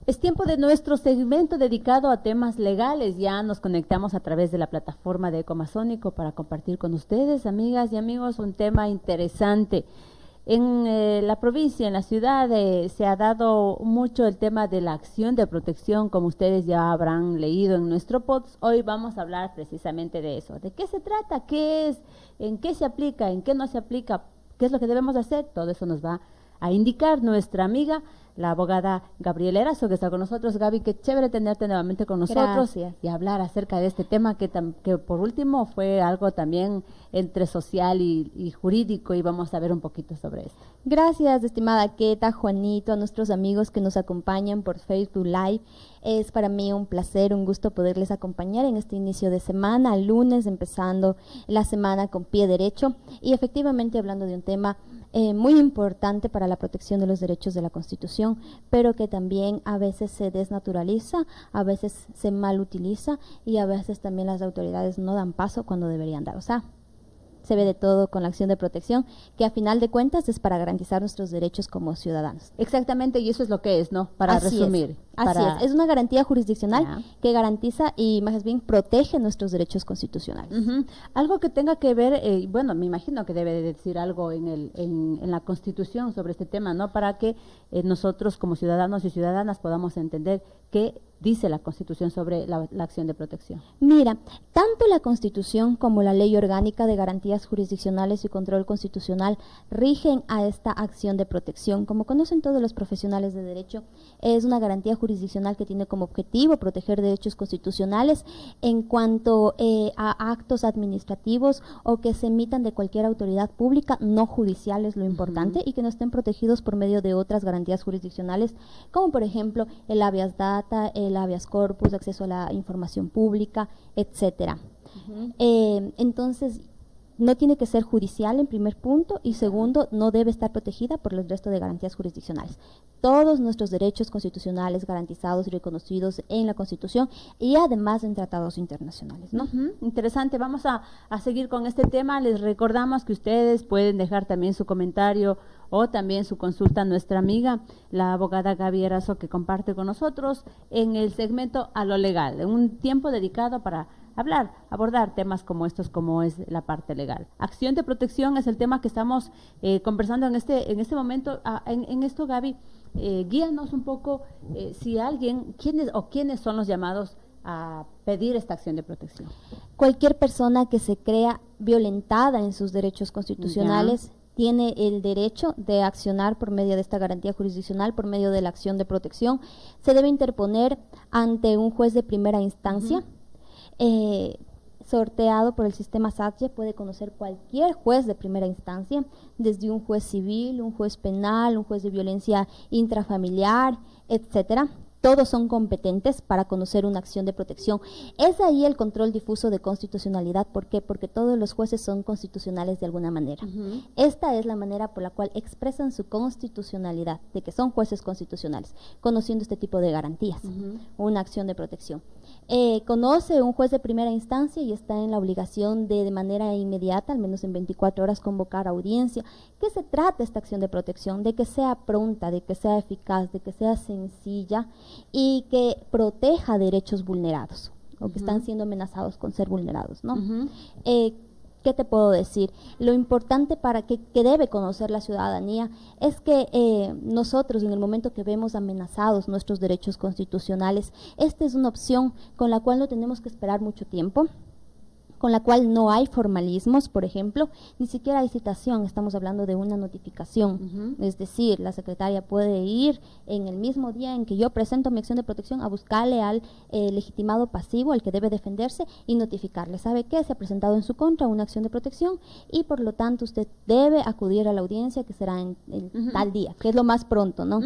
Es tiempo de nuestro segmento dedicado a temas legales. Ya nos conectamos a través de la plataforma de Ecomazónico para compartir con ustedes, amigas y amigos, un tema interesante. En la provincia, en la ciudad, se ha dado mucho el tema de la acción de protección, como ustedes ya habrán leído en nuestro post. Hoy vamos a hablar precisamente de eso. ¿De qué se trata? ¿Qué es? ¿En qué se aplica? ¿En qué no se aplica? ¿Qué es lo que debemos hacer? Todo eso nos va a indicar nuestra amiga, la abogada Gabriela Erazo, que está con nosotros. Gaby, qué chévere tenerte nuevamente con nosotros. Gracias. Y hablar acerca de este tema que por último fue algo también entre social y jurídico, y vamos a ver un poquito sobre esto. Gracias, estimada Keta, Juanito, a nuestros amigos que nos acompañan por Facebook Live. Es para mí un placer, un gusto poderles acompañar en este inicio de semana, lunes, empezando la semana con pie derecho y efectivamente hablando de un tema muy importante para la protección de los derechos de la Constitución, pero que también a veces se desnaturaliza, a veces se mal utiliza y a veces también las autoridades no dan paso cuando deberían dar. O sea, se ve de todo con la acción de protección, que a final de cuentas es para garantizar nuestros derechos como ciudadanos. Exactamente, y eso es lo que es, ¿no? Para resumir. Así es una garantía jurisdiccional Ya. que garantiza y más bien protege nuestros derechos constitucionales. Algo que tenga que ver, bueno, me imagino que debe de decir algo en la Constitución sobre este tema, ¿no? Para que nosotros como ciudadanos y ciudadanas podamos entender qué dice la Constitución sobre la acción de protección. Mira, tanto la Constitución como la Ley Orgánica de Garantías Jurisdiccionales y Control Constitucional rigen a esta acción de protección. Como conocen todos los profesionales de derecho, es una garantía jurisdiccional que tiene como objetivo proteger derechos constitucionales en cuanto a actos administrativos o que se emitan de cualquier autoridad pública, no judicial es lo importante, y que no estén protegidos por medio de otras garantías jurisdiccionales, como por ejemplo el habeas data, el habeas corpus, acceso a la información pública, etcétera. Entonces, no tiene que ser judicial en primer punto y segundo, no debe estar protegida por el resto de garantías jurisdiccionales. Todos nuestros derechos constitucionales garantizados y reconocidos en la Constitución y además en tratados internacionales, ¿no? Interesante, vamos a seguir con este tema. Les recordamos que ustedes pueden dejar también su comentario o también su consulta a nuestra amiga, la abogada Gaby Erazo, que comparte con nosotros en el segmento A lo Legal, un tiempo dedicado para abordar temas como estos, como es la parte legal. Acción de protección es el tema que estamos conversando en este momento. En esto, Gaby, guíanos un poco si alguien, quiénes son los llamados a pedir esta acción de protección. Cualquier persona que se crea violentada en sus derechos constitucionales tiene el derecho de accionar por medio de esta garantía jurisdiccional, por medio de la acción de protección. Se debe interponer ante un juez de primera instancia, sorteado por el sistema SATYE. Puede conocer cualquier juez de primera instancia, desde un juez civil, un juez penal, un juez de violencia intrafamiliar, etcétera. Todos son competentes para conocer una acción de protección. Es ahí el control difuso de constitucionalidad. ¿Por qué? Porque todos los jueces son constitucionales de alguna manera. Esta es la manera por la cual expresan su constitucionalidad, de que son jueces constitucionales, conociendo este tipo de garantías, una acción de protección. Conoce un juez de primera instancia y está en la obligación de manera inmediata, al menos en 24 horas, convocar audiencia. ¿Qué se trata esta acción de protección? De que sea pronta, de que sea eficaz, de que sea sencilla y que proteja derechos vulnerados o que están siendo amenazados con ser vulnerados, ¿no? ¿Qué te puedo decir? Lo importante para que debe conocer la ciudadanía es que nosotros, en el momento que vemos amenazados nuestros derechos constitucionales, esta es una opción con la cual no tenemos que esperar mucho tiempo, con la cual no hay formalismos, por ejemplo, ni siquiera hay citación, estamos hablando de una notificación, es decir, la secretaria puede ir en el mismo día en que yo presento mi acción de protección a buscarle al legitimado pasivo, al que debe defenderse, y notificarle, ¿sabe qué? Se ha presentado en su contra una acción de protección y por lo tanto usted debe acudir a la audiencia que será en tal día, que es lo más pronto, ¿no?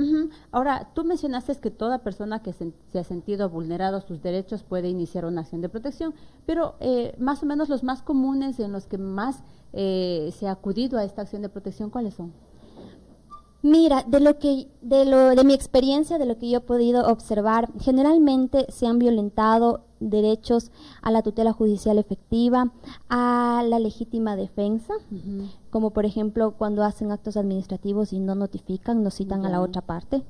Ahora, tú mencionaste que toda persona que se ha sentido vulnerado sus derechos puede iniciar una acción de protección, pero más o menos los más comunes en los que más se ha acudido a esta acción de protección, ¿cuáles son? Mira, de mi experiencia, de lo que yo he podido observar, generalmente se han violentado derechos a la tutela judicial efectiva, a la legítima defensa, como por ejemplo cuando hacen actos administrativos y no notifican, no citan a la otra parte.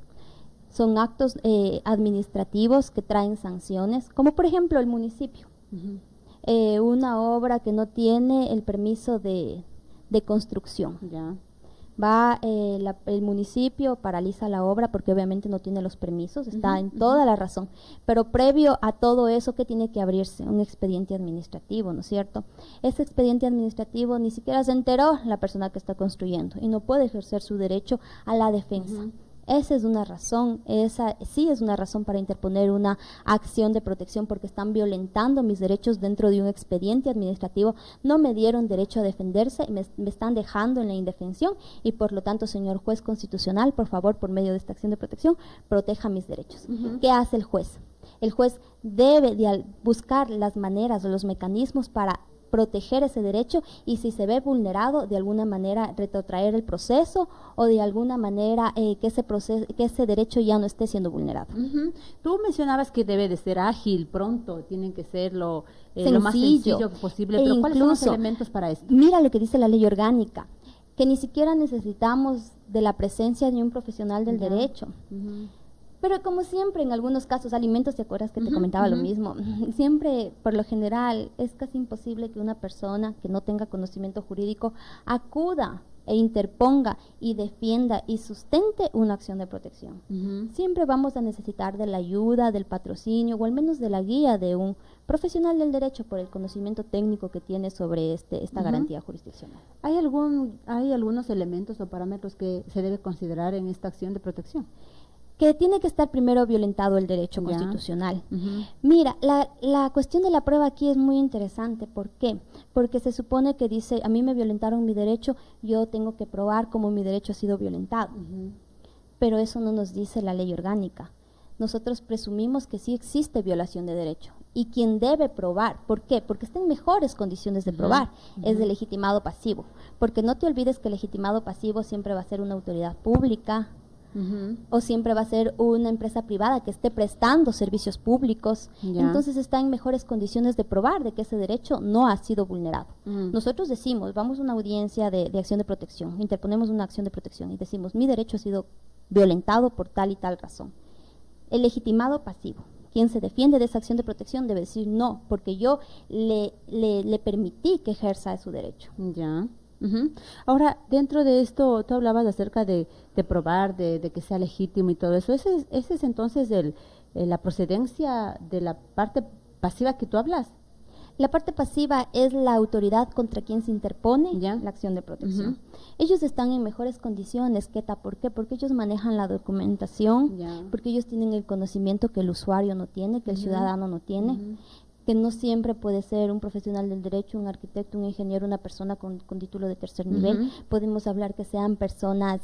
son actos administrativos que traen sanciones, como por ejemplo el municipio. Una obra que no tiene el permiso de construcción. Ya. Va el municipio, paraliza la obra porque obviamente no tiene los permisos, está en toda la razón. Pero previo a todo eso, ¿qué tiene que abrirse? Un expediente administrativo, ¿no es cierto? Ese expediente administrativo ni siquiera se enteró la persona que está construyendo y no puede ejercer su derecho a la defensa. Esa es una razón, esa sí es una razón para interponer una acción de protección porque están violentando mis derechos dentro de un expediente administrativo, no me dieron derecho a defenderse, me están dejando en la indefensión y por lo tanto, señor juez constitucional, por favor, por medio de esta acción de protección, proteja mis derechos. ¿Qué hace el juez? El juez debe de buscar las maneras o los mecanismos para proteger ese derecho y si se ve vulnerado de alguna manera retrotraer el proceso o de alguna manera que ese derecho ya no esté siendo vulnerado. Tú mencionabas que debe de ser ágil, pronto, tienen que ser lo más sencillo posible, pero ¿cuáles son los elementos para esto? Mira lo que dice la ley orgánica, que ni siquiera necesitamos de la presencia de un profesional del derecho. Pero como siempre, en algunos casos, alimentos, ¿te acuerdas que te comentaba lo mismo? Siempre, por lo general, es casi imposible que una persona que no tenga conocimiento jurídico acuda e interponga y defienda y sustente una acción de protección. Siempre vamos a necesitar de la ayuda, del patrocinio o al menos de la guía de un profesional del derecho por el conocimiento técnico que tiene sobre esta garantía jurisdiccional. ¿Hay algunos elementos o parámetros que se debe considerar en esta acción de protección? Que tiene que estar primero violentado el derecho constitucional. Mira, la cuestión de la prueba aquí es muy interesante. ¿Por qué? Porque se supone que dice, a mí me violentaron mi derecho, yo tengo que probar cómo mi derecho ha sido violentado. Pero eso no nos dice la ley orgánica. Nosotros presumimos que sí existe violación de derecho. Y quien debe probar, ¿por qué? Porque está en mejores condiciones de probar, es el legitimado pasivo. Porque no te olvides que el legitimado pasivo siempre va a ser una autoridad pública, o siempre va a ser una empresa privada que esté prestando servicios públicos. Entonces está en mejores condiciones de probar de que ese derecho no ha sido vulnerado. Nosotros decimos, vamos a una audiencia de acción de protección, interponemos una acción de protección y decimos, mi derecho ha sido violentado por tal y tal razón. El legitimado pasivo, quien se defiende de esa acción de protección, debe decir no, porque yo le permití que ejerza su derecho. Ahora, dentro de esto, tú hablabas acerca de probar, de que sea legítimo y todo eso. ¿Ese es entonces la procedencia de la parte pasiva que tú hablas? La parte pasiva es la autoridad contra quien se interpone la acción de protección. Ellos están en mejores condiciones, ¿por qué? Porque ellos manejan la documentación, porque ellos tienen el conocimiento que el usuario no tiene, que el ciudadano no tiene. Que no siempre puede ser un profesional del derecho, un arquitecto, un ingeniero, una persona con título de tercer nivel. Podemos hablar que sean personas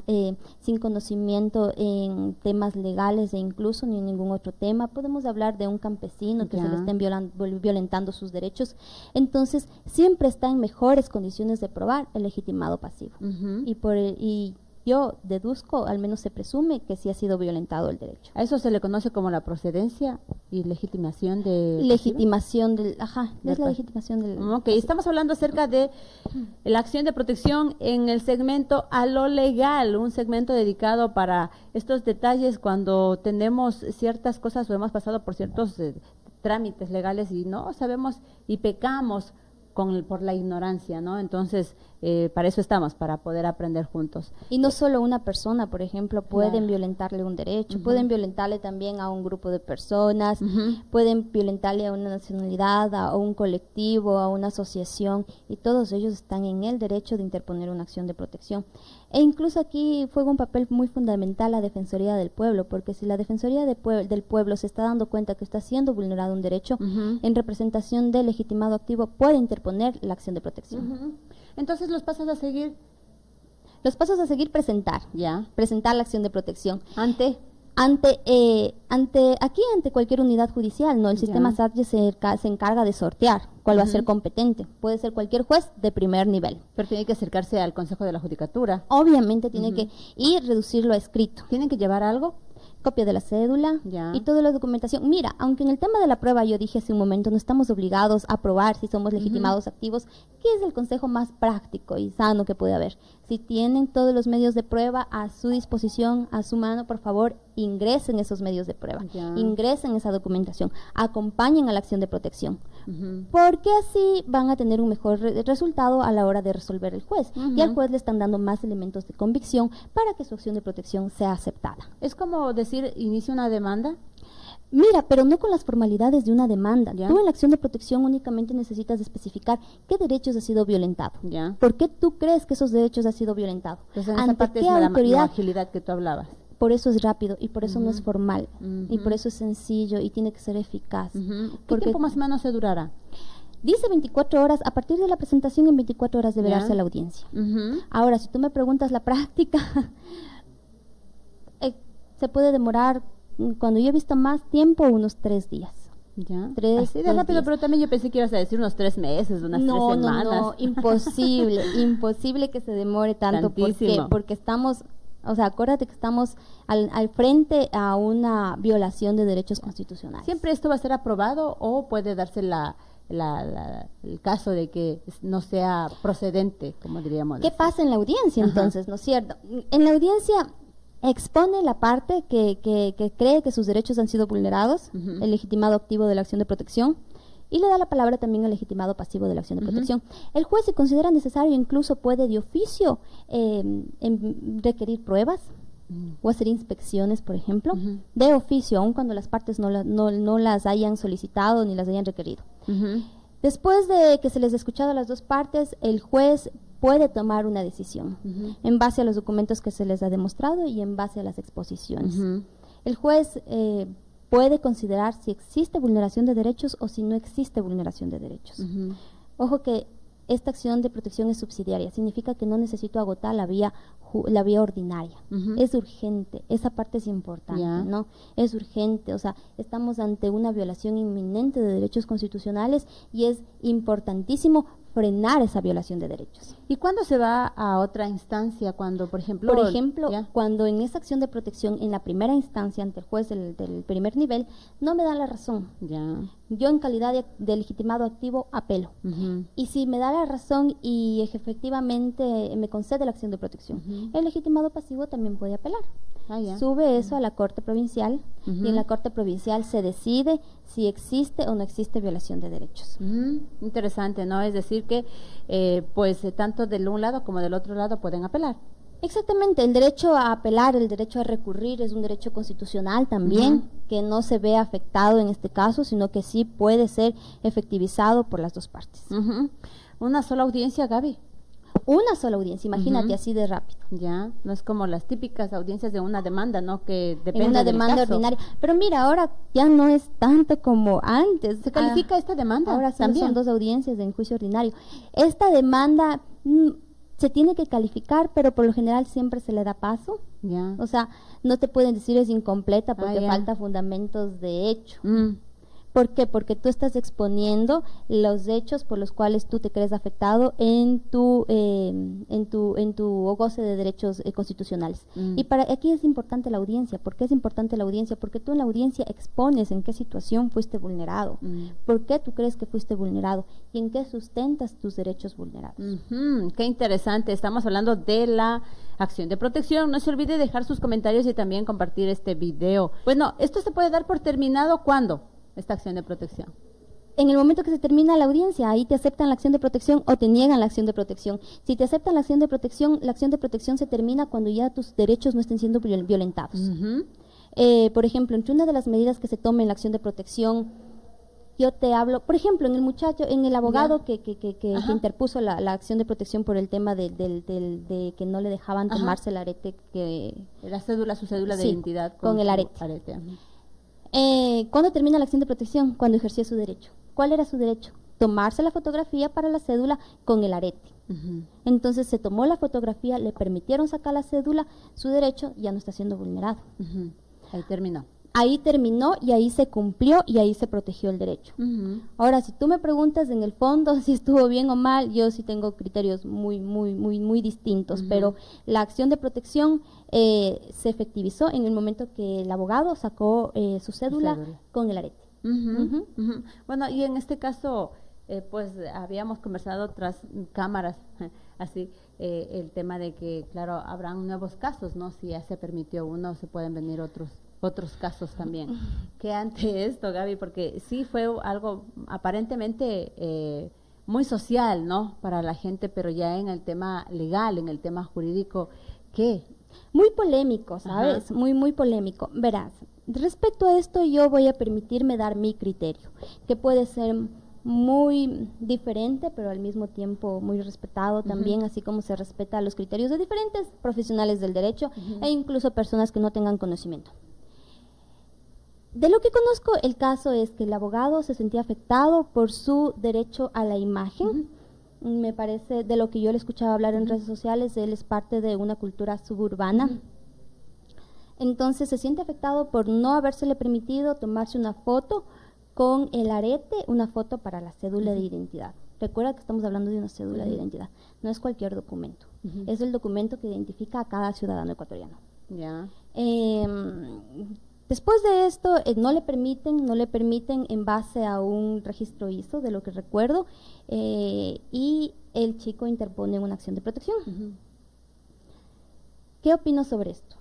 sin conocimiento en temas legales e incluso ni en ningún otro tema. Podemos hablar de un campesino que se le estén violentando sus derechos. Entonces, siempre está en mejores condiciones de probar el legitimado pasivo. Y yo deduzco, al menos se presume, que sí ha sido violentado el derecho. A eso se le conoce como la procedencia y legitimación de... Legitimación del... es la legitimación del... Ok, estamos hablando acerca de la acción de protección en el segmento a lo legal, un segmento dedicado para estos detalles cuando tenemos ciertas cosas o hemos pasado por ciertos trámites legales y no sabemos y pecamos por la ignorancia, ¿no? Entonces, para eso estamos, para poder aprender juntos. Y no solo una persona, por ejemplo, pueden violentarle un derecho, pueden violentarle también a un grupo de personas, pueden violentarle a una nacionalidad, a un colectivo, a una asociación, y todos ellos están en el derecho de interponer una acción de protección. E incluso aquí juega un papel muy fundamental la Defensoría del Pueblo, porque si la Defensoría del Pueblo se está dando cuenta que está siendo vulnerado un derecho, en representación del legitimado activo puede interponer la acción de protección. Entonces, los pasos a seguir. Los pasos a seguir, presentar la acción de protección. Ante cualquier unidad judicial, ¿no? El sistema SATJE se encarga de sortear cuál va a ser competente. Puede ser cualquier juez de primer nivel. Pero tiene que acercarse al Consejo de la Judicatura. Obviamente tiene que ir, reducirlo a escrito. ¿Tienen que llevar algo? Copia de la cédula y toda la documentación. Mira, aunque en el tema de la prueba yo dije hace un momento, no estamos obligados a probar si somos legitimados activos, ¿qué es el consejo más práctico y sano que puede haber? Si tienen todos los medios de prueba a su disposición, a su mano, por favor, ingresen esos medios de prueba, Ya. ingresen esa documentación, acompañen a la acción de protección, Ujú. porque así van a tener un mejor resultado a la hora de resolver el juez. Y al Ujú. juez le están dando más elementos de convicción para que su acción de protección sea aceptada. Es como decir, inicia una demanda. Mira, pero no con las formalidades de una demanda. Ya. Tú en la acción de protección únicamente necesitas especificar qué derechos ha sido violentado. Ya. ¿Por qué tú crees que esos derechos han sido violentados? Entonces, en esa ¿Ante parte qué es la autoridad? agilidad que tú hablabas. Por eso es rápido y por eso no Ujú. es formal y Ujú. por eso es sencillo y tiene que ser eficaz. Ujú. ¿Qué Porque tiempo más o menos se durará? dice 24 horas, a partir de la presentación en 24 horas debe Ya. darse la audiencia. Ujú. Ahora, si tú me preguntas la práctica, se puede demorar, cuando yo he visto más tiempo, unos 3 días. Ya. 3, Así de 2 rápido, días. pero también yo pensé que ibas a decir unos 3 meses, unas 3 semanas. No, imposible, imposible que se demore tanto Tantísimo. porque estamos, o sea, acuérdate que estamos al frente a una violación de derechos constitucionales. ¿Siempre esto va a ser aprobado o puede darse el caso de que no sea procedente, como diríamos? ¿Qué pasa en la audiencia Ajá. entonces, no es cierto? En la audiencia expone la parte que cree que sus derechos han sido vulnerados, Ujú. el legitimado activo de la acción de protección, y le da la palabra también al legitimado pasivo de la acción de Ujú. protección. El juez, si considera necesario, incluso puede de oficio requerir pruebas o hacer inspecciones, por ejemplo, Ujú. de oficio, aun cuando las partes no las hayan solicitado ni las hayan requerido. Ujú. Después de que se les ha escuchado a las dos partes, el juez puede tomar una decisión Ujú. en base a los documentos que se les ha demostrado y en base a las exposiciones. Ujú. El juez puede considerar si existe vulneración de derechos o si no existe vulneración de derechos. Ujú. Ojo que esta acción de protección es subsidiaria, significa que no necesito agotar la vía ordinaria. Ujú. Es urgente, esa parte es importante, Ya. ¿no? Es urgente, o sea, estamos ante una violación inminente de derechos constitucionales y es importantísimo frenar esa violación de derechos. ¿Y cuándo se va a otra instancia? Cuando, por ejemplo... Por ejemplo, ya. cuando en esa acción de protección, en la primera instancia ante el juez del primer nivel, no me da la razón. Ya. Yo en calidad de legitimado activo apelo. Ujú. Y si me da la razón y efectivamente me concede la acción de protección, Ujú. el legitimado pasivo también puede apelar. Ah, ya. Sube eso a la Corte Provincial Ujú. y en la Corte Provincial se decide si existe o no existe violación de derechos. Interesante, ¿no? Es decir que, tanto del un lado como del otro lado pueden apelar. Exactamente, el derecho a apelar, el derecho a recurrir es un derecho constitucional también, Ujú. que no se ve afectado en este caso, sino que sí puede ser efectivizado por las dos partes. Ujú. Una sola audiencia, Gaby. Una sola audiencia, imagínate, Ujú. así de rápido. Ya, no es como las típicas audiencias de una demanda, ¿no? Que depende En una del demanda caso. ordinaria. Pero mira, ahora ya no es tanto como antes. ¿Se califica esta demanda? Ahora solo también. son 2 audiencias en juicio ordinario. Esta demanda se tiene que calificar, pero por lo general siempre se le da paso. Ya. O sea, no te pueden decir es incompleta porque ya. falta fundamentos de hecho. Mm. ¿Por qué? Porque tú estás exponiendo los hechos por los cuales tú te crees afectado en tu goce de derechos constitucionales. Mm. Y para aquí es importante la audiencia. ¿Por qué es importante la audiencia? Porque tú en la audiencia expones en qué situación fuiste vulnerado, por qué tú crees que fuiste vulnerado y en qué sustentas tus derechos vulnerados. Ujú. Qué interesante. Estamos hablando de la acción de protección. No se olvide dejar sus comentarios y también compartir este video. Bueno, ¿esto se puede dar por terminado cuándo? Esta acción de protección. En el momento que se termina la audiencia, ahí te aceptan la acción de protección o te niegan la acción de protección. Si te aceptan la acción de protección se termina cuando ya tus derechos no estén siendo violentados. Ujú. Por ejemplo, entre una de las medidas que se tome en la acción de protección, yo te hablo, por ejemplo, en el abogado que Ajá. interpuso la acción de protección por el tema de que no le dejaban Ajá. tomarse el arete que... La cédula, su cédula de Sí, identidad. con el su arete. Ujú. ¿Cuándo termina la acción de protección? Cuando ejerció su derecho. ¿Cuál era su derecho? Tomarse la fotografía para la cédula con el arete. Ujú. Entonces se tomó la fotografía, le permitieron sacar la cédula, su derecho ya no está siendo vulnerado. Ujú. Ahí terminó. Ahí terminó y ahí se cumplió y ahí se protegió el derecho. Ujú. Ahora, si tú me preguntas en el fondo si estuvo bien o mal, yo sí tengo criterios muy distintos, Ujú. pero la acción de protección se efectivizó en el momento que el abogado sacó su cédula con el arete. Ujú, Ujú. ujú. Bueno, y en este caso, pues habíamos conversado tras cámaras, así, el tema de que, claro, habrán nuevos casos, ¿no? Si ya se permitió uno, se pueden venir otros. otros casos también. ¿Qué ante esto, Gaby? Porque sí fue algo aparentemente muy social, ¿no? Para la gente, pero ya en el tema legal, en el tema jurídico, ¿qué? Muy polémico, ¿sabes? Ajá. Muy polémico. Verás, respecto a esto yo voy a permitirme dar mi criterio, que puede ser muy diferente, pero al mismo tiempo muy respetado también, así como se respeta los criterios de diferentes profesionales del derecho e incluso personas que no tengan conocimiento. De lo que conozco, el caso es que el abogado se sentía afectado por su derecho a la imagen. Me parece, de lo que yo le escuchaba hablar en redes sociales, él es parte de una cultura suburbana. Entonces se siente afectado por no habérsele permitido tomarse una foto con el arete, una foto para la cédula de identidad. Recuerda que estamos hablando de una cédula de identidad, no es cualquier documento, es el documento que identifica a cada ciudadano ecuatoriano. Después de esto, no le permiten en base a un registro ISO, de lo que recuerdo, y el chico interpone una acción de protección. ¿Qué opino sobre esto?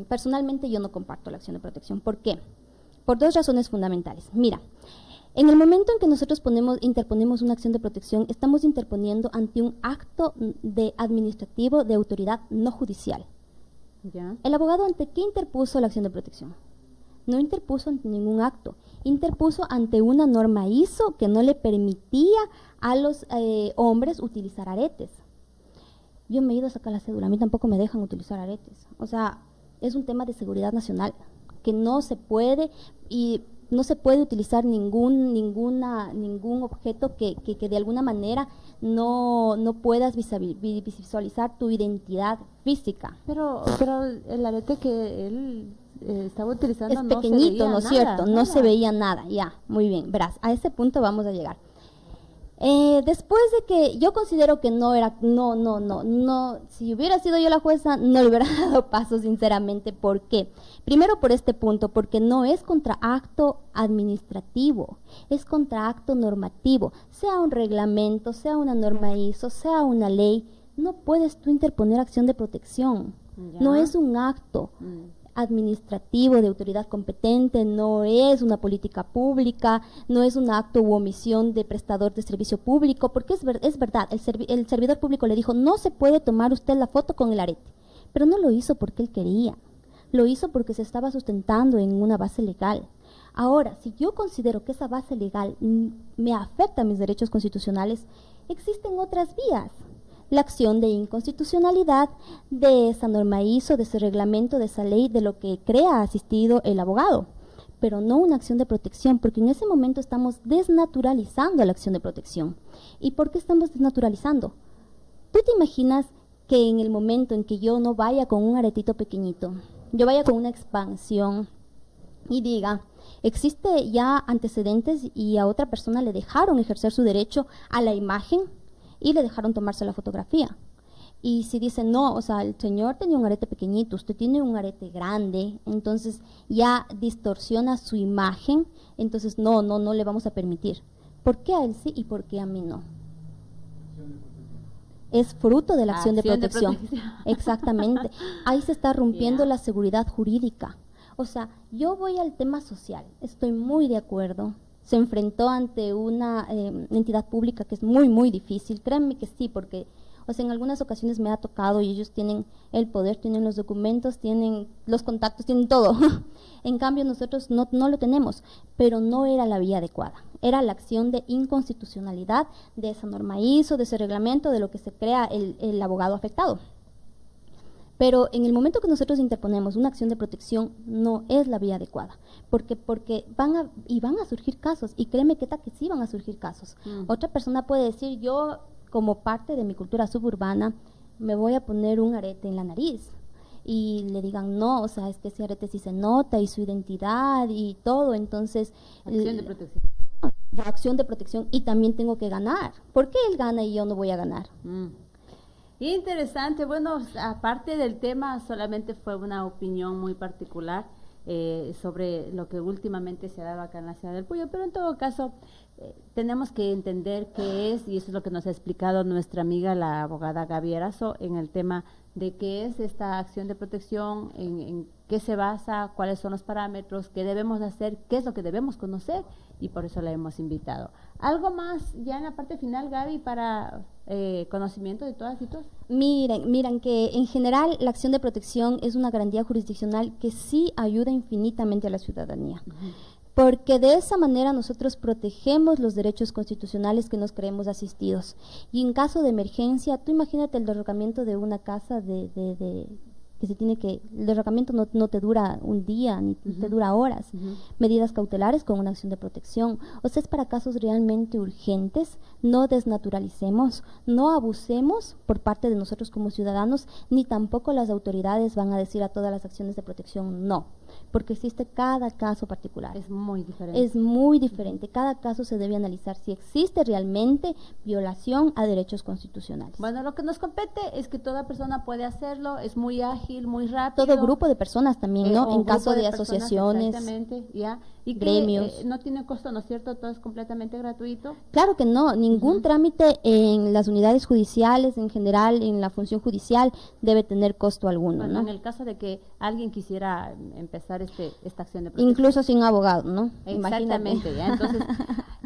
Personalmente yo no comparto la acción de protección. ¿Por qué? Por dos razones fundamentales. Mira, en el momento en que nosotros interponemos una acción de protección, estamos interponiendo ante un acto administrativo de autoridad no judicial. El abogado, ¿ante qué interpuso la acción de protección? No interpuso ante ningún acto, interpuso ante una norma ISO que no le permitía a los hombres utilizar aretes. Yo me he ido a sacar la cédula, a mí tampoco me dejan utilizar aretes. O sea, es un tema de seguridad nacional que no se puede, y no se puede utilizar ningún objeto que de alguna manera no puedas visualizar tu identidad física. Pero el arete que él estaba utilizando es pequeñito, ¿no es cierto? No se veía nada, ya, muy bien, verás, a ese punto vamos a llegar. Después de que yo considero que no, si hubiera sido yo la jueza, no le hubiera dado paso, sinceramente. ¿Por qué? Primero por este punto, porque no es contra acto administrativo, es contra acto normativo, sea un reglamento, sea una norma ISO, sea una ley, no puedes tú interponer acción de protección, no es un acto administrativo de autoridad competente, no es una política pública, no es un acto u omisión de prestador de servicio público, porque es verdad, el servidor público le dijo, no se puede tomar usted la foto con el arete, pero no lo hizo porque él quería, lo hizo porque se estaba sustentando en una base legal. Ahora, si yo considero que esa base legal me afecta a mis derechos constitucionales, existen otras vías. La acción de inconstitucionalidad de esa norma ISO, de ese reglamento, de esa ley, de lo que crea asistido el abogado, pero no una acción de protección, porque en ese momento estamos desnaturalizando la acción de protección. ¿Y por qué estamos desnaturalizando? ¿Tú te imaginas que en el momento en que yo no vaya con un aretito pequeñito, yo vaya con una expansión y diga, existe ya antecedentes y a otra persona le dejaron ejercer su derecho a la imagen y le dejaron tomarse la fotografía? Y si dicen, no, o sea, el señor tenía un arete pequeñito, usted tiene un arete grande, entonces ya distorsiona su imagen, entonces no le vamos a permitir. ¿Por qué a él sí y por qué a mí no? Es fruto de la acción de protección. Exactamente. Ahí se está rompiendo la seguridad jurídica. O sea, yo voy al tema social, estoy muy de acuerdo. Se enfrentó ante una entidad pública que es muy difícil, créanme que sí, porque o sea, en algunas ocasiones me ha tocado y ellos tienen el poder, tienen los documentos, tienen los contactos, tienen todo. En cambio nosotros no lo tenemos, pero no era la vía adecuada, era la acción de inconstitucionalidad de esa norma ISO, de ese reglamento, de lo que se crea el abogado afectado. Pero en el momento que nosotros interponemos una acción de protección, no es la vía adecuada, porque van a surgir casos, y créeme que sí van a surgir casos. Otra persona puede decir, yo como parte de mi cultura suburbana, me voy a poner un arete en la nariz, y le digan, no, o sea, es que ese arete sí se nota, y su identidad, y todo, entonces… Acción de protección. Acción de protección, y también tengo que ganar. ¿Por qué él gana y yo no voy a ganar? Interesante. Bueno, aparte del tema, solamente fue una opinión muy particular sobre lo que últimamente se ha dado acá en la ciudad del Puyo, pero en todo caso tenemos que entender qué es, y eso es lo que nos ha explicado nuestra amiga la abogada Gaby Erazo en el tema de qué es esta acción de protección, en qué se basa, cuáles son los parámetros, qué debemos hacer, qué es lo que debemos conocer, y por eso la hemos invitado. ¿Algo más ya en la parte final, Gaby, para conocimiento de todas y todos? Miren que en general la acción de protección es una garantía jurisdiccional que sí ayuda infinitamente a la ciudadanía. Porque de esa manera nosotros protegemos los derechos constitucionales que nos creemos asistidos. Y en caso de emergencia, tú imagínate el derrocamiento de una casa que se tiene que, el derrocamiento no te dura un día, ni te dura horas. Medidas cautelares con una acción de protección. O sea, es para casos realmente urgentes. No desnaturalicemos, no abusemos por parte de nosotros como ciudadanos, ni tampoco las autoridades van a decir a todas las acciones de protección no, porque existe cada caso particular. Es muy diferente. Es muy diferente. Cada caso se debe analizar si existe realmente violación a derechos constitucionales. Bueno, lo que nos compete es que toda persona puede hacerlo, es muy ágil, muy rápido. Todo grupo de personas también, ¿no? En caso de personas, asociaciones, exactamente, ya. Y gremios. Que no tiene costo, ¿no es cierto? Todo es completamente gratuito. Claro que no, ningún trámite en las unidades judiciales, en general, en la función judicial, debe tener costo alguno, Bueno, ¿no? en el caso de que alguien quisiera empezar esta acción de protección. Incluso sin abogado, ¿no? Exactamente, Imagínate. ¿ya? Entonces,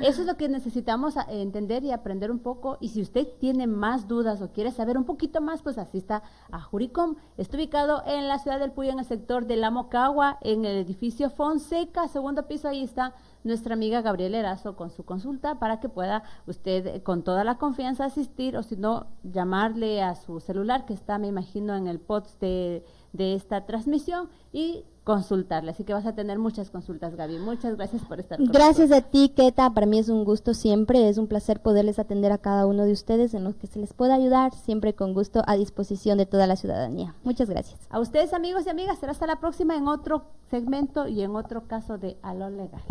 eso es lo que necesitamos entender y aprender un poco. Y si usted tiene más dudas o quiere saber un poquito más, pues asista a Juriscom. Está ubicado en la ciudad del Puyo, en el sector de La Mocagua, en el edificio Fonseca, segundo piso. Ahí está nuestra amiga Gabriela Erazo con su consulta para que pueda usted con toda la confianza asistir, o si no, llamarle a su celular que está, me imagino, en el post de esta transmisión y consultarle. Así que vas a tener muchas consultas, Gaby. Muchas gracias por estar con Gracias nosotros. a ti, Keta. Para mí es un gusto siempre, es un placer poderles atender a cada uno de ustedes en los que se les pueda ayudar, siempre con gusto a disposición de toda la ciudadanía. Muchas gracias. A ustedes, amigos y amigas, será hasta la próxima en otro segmento y en otro caso de A lo Legal.